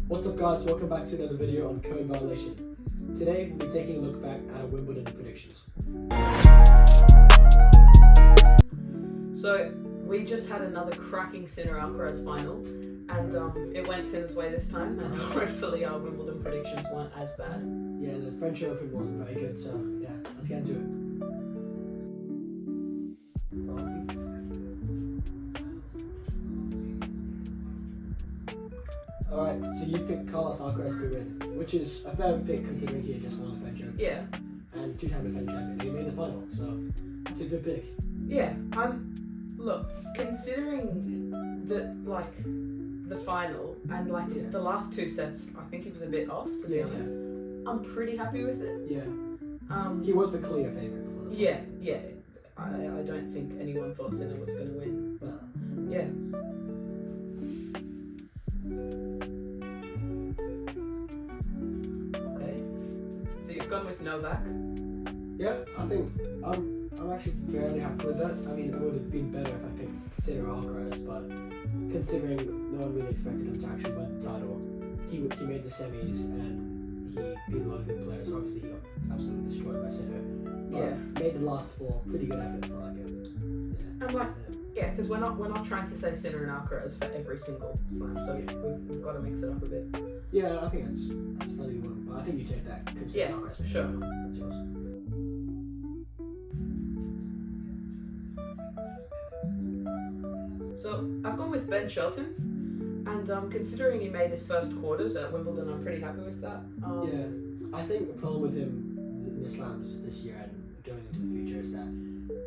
What's up guys, welcome back to another video on code violation. Today we'll be taking a look back at our Wimbledon predictions. So we just had another cracking Sinner Alcaraz final and it went Sinner's way this time and hopefully our Wimbledon predictions weren't as bad. Yeah, the French Open wasn't very good, so yeah, let's get into it. Alright, so you picked Carlos Alcaraz to win, which is a fair pick considering he had just won the French Open. Yeah. And two-time defending champion. He made the final, so it's a good pick. Yeah, look, considering the final and the last two sets, I think he was a bit off, to be honest. I'm pretty happy with it. Yeah. He was the clear favourite before the Yeah. I don't think anyone thought Sinner was going to win. No. Yeah. Okay. So you've gone with Novak. Yeah, I think I'm actually fairly happy with that. I mean, it would have been better if I picked Sinner Alcaraz, but considering no one really expected him to actually win the title, he made the semis and he beat a lot of good players. Obviously, he got absolutely destroyed by Sinner. But made the last four pretty good effort for like it. Yeah. Because we're not trying to say Sinner and Alcaraz for every single slam, so we've got to mix it up a bit. Yeah, I think that's a fairly good one. But I think you take that considering Alcaraz. For sure. That's yours. So I've gone with Ben Shelton, and considering he made his first quarters at Wimbledon, I'm pretty happy with that. Yeah, I think the problem with him in the slams this year and going into the future is that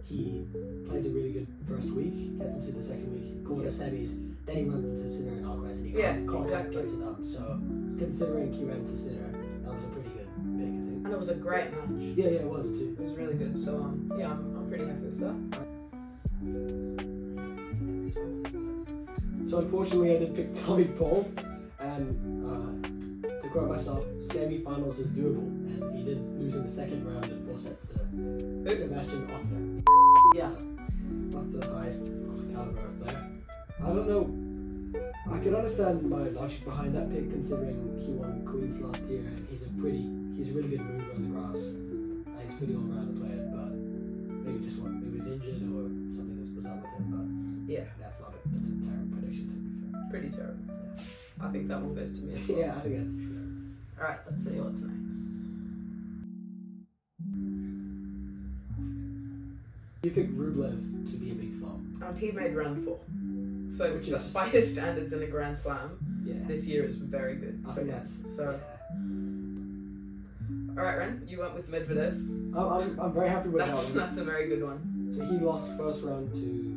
he plays a really good first week, gets into the second week, quarter semis, then he runs into Sinner and Alcaraz and he can't gets it up. So considering he went to Sinner, that was a pretty good pick, I think. And it was a great match. Yeah, it was too. It was really good. So I'm pretty happy with that. So unfortunately I did pick Tommy Paul, and to quote myself, semi-finals is doable, and he did lose in the second round in 4 sets to Sebastian Offner. Yeah. So, not the highest caliber of player. I don't know, I can understand my logic behind that pick considering he won Queens last year and he's a really good mover on the grass, and he's pretty all-round player, but maybe maybe he's injured or something was up with him, but yeah, that's a terrible prediction to be fair. Pretty terrible. I think that one goes to me as well. Yeah, I think that's... Alright, let's see what's next. You picked Rublev to be a big flop. And he made round 4. So Which is, by his standards in a Grand Slam, this year is very good. I think that's... So. Yeah. Alright, Ren, you went with Medvedev. I'm very happy with that one. That's a very good one. So he lost first round to...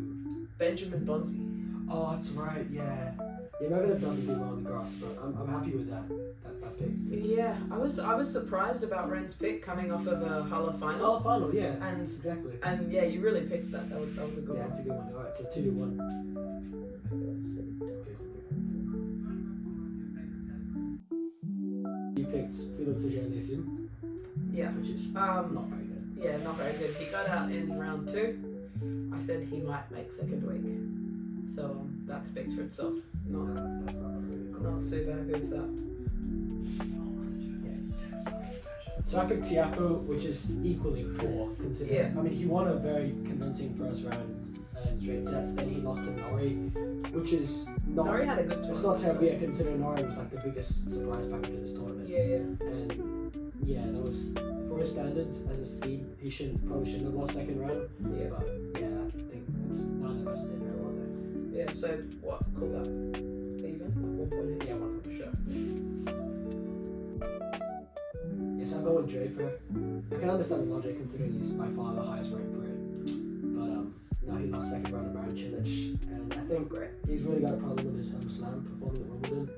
Benjamin Bonzi. Oh, that's right, yeah. Yeah, Medvedev doesn't do well on the grass, but I'm happy with that pick. Yeah, I was surprised about Ren's pick coming off of a Halle final. Halle final, yeah. And exactly. And yeah, you really picked that. That was a good one. Yeah, it's a good one. Alright, so 2-1. You picked Felix Auger-Aliassime. Yeah. Which is not very good. Yeah, not very good. He got out in round 2. I said he might make second week. So that speaks for itself. That's not really cool. Not super happy with that. So I picked Tiafoe, which is equally poor considering. Yeah. I mean, he won a very convincing first round in straight sets. Then he lost to Norrie, which is not. Norrie had a good tournament. It's not terrible, yeah, considering Norrie was like the biggest surprise package of this tournament. Yeah. And yeah, that was for his standards as a seed. He probably shouldn't have lost second round. Yeah. But yeah, I think none of us did very well there. Yeah. So what? Call that even? Like 1.8. Yeah, 1 Sure. Yes, I'm going Draper. I can understand the logic considering he's by far the highest ranked Brit. But now he lost second round to Marin Cilic, and I think he's really got a problem with his home slam performing at Wimbledon.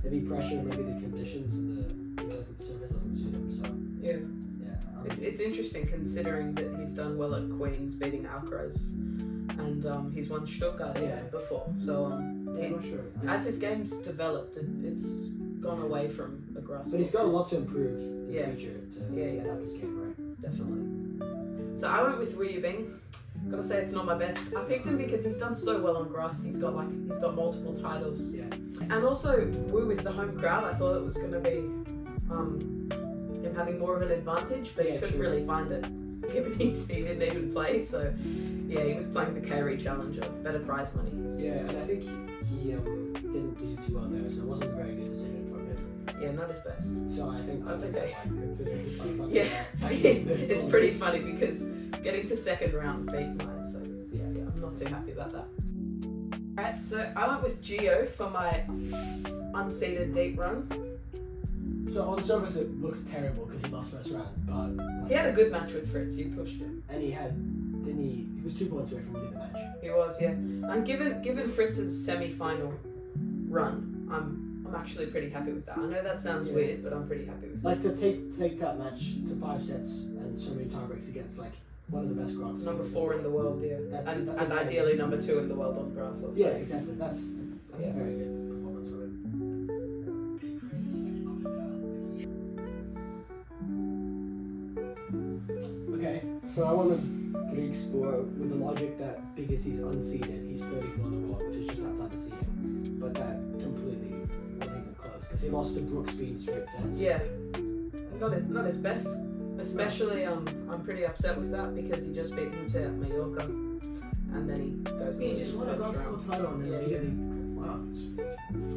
Maybe pressure, maybe the conditions, and the surface doesn't suit him. So yeah. It's interesting considering that he's done well at Queens, beating Alcaraz, and he's won Stuttgart before. So I'm not sure. As his game's developed, it's gone away from the grass. But he's got a lot to improve in the future to adapt his game, right? Definitely. So I went with Wu Yibing, Gotta say it's not my best. I picked him because he's done so well on grass. He's got multiple titles. Yeah. And also, with the home crowd, I thought it was gonna be him having more of an advantage, but he couldn't really find it. Given he didn't even play, so yeah, he was playing the Kyrie Challenger, better prize money. Yeah, and I think he didn't do too well there, so it wasn't a very good decision from him. Yeah, not his best. So I think That's okay. Considering Yeah, it's pretty funny because getting to second round beat mine, so yeah, I'm not too happy about that. Alright, so I went with Gio for my unseeded deep run. So on the surface it looks terrible because he lost first round, but like, He had a good match with Fritz, you pushed him. and he was 2 points away from winning the match. He was, yeah. And given Fritz's semi-final run, I'm actually pretty happy with that. I know that sounds weird, but I'm pretty happy with Like to take that match to 5 sets and so many tiebreaks against like one of the best grogs. Number 4 in the world, yeah. That's and a very ideally good number performance. 2 in the world on grass. Also. Yeah, exactly. That's a very good performance for him. Okay, so I want the Greek score with the logic that because he's unseeded, he's 34 in the world, which is just outside the seeding. But that completely wasn't even close because he lost to Brooksby in straight sets. Yeah. Not his best. Especially, I'm pretty upset with that because he just beat Mute at Mallorca, and then he goes. He just won a first Grand round. Slam title and then immediately. Wow, it's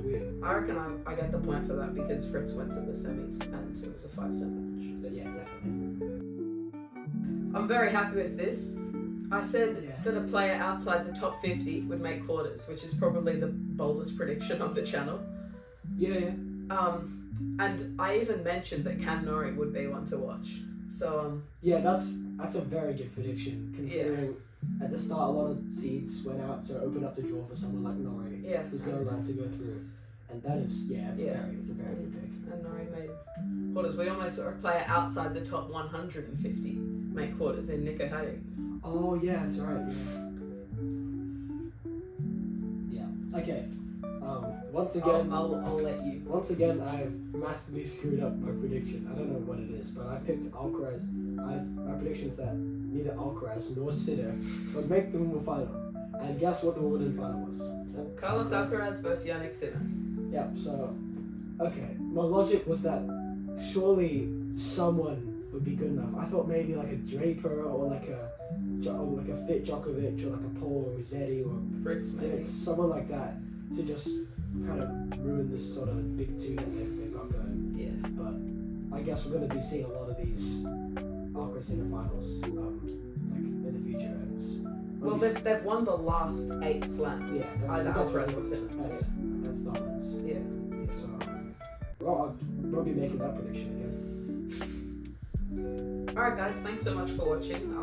weird. I reckon I get the point for that because Fritz went to the semis and it was a 5-set match. But yeah, definitely. I'm very happy with this. I said that a player outside the top 50 would make quarters, which is probably the boldest prediction on the channel. Yeah. And I even mentioned that Cam Norrie would be one to watch. So Yeah, that's a very good prediction considering at the start a lot of seeds went out, so it opened up the draw for someone like Norrie. yeah. There's no round to go through, and that is it's a very good pick. And Norrie made quarters. We almost saw a player outside the top 150 make quarters in Nico Hay. Oh yeah, that's right. Yeah. Okay. Once again, I'll let you. Once again, I've massively screwed up my prediction. I don't know what it is, but I picked Alcaraz. My predictions that neither Alcaraz nor Sinner would make the Wimbledon final. And guess what the Wimbledon final was? So, Carlos Alcaraz versus Yannick Sinner. Yeah. So, okay. My logic was that surely someone would be good enough. I thought maybe like a Draper or like a fit Djokovic or like a Paul Rossetti or Fritz maybe. someone like that to just kind of ruin this sort of big two that they've got going. Yeah. But I guess we're going to be seeing a lot of these Alcaraz Sinner finals like in the future. And Well, they've won the last 8 slams. Yeah, Either that's Alcaraz or Sinner. that's dominance. Yeah. So, well, I'll be making that prediction again. Alright guys, thanks so much for watching.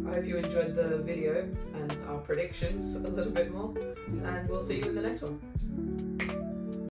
I hope you enjoyed the video and our predictions a little bit more. And we'll see you in the next one.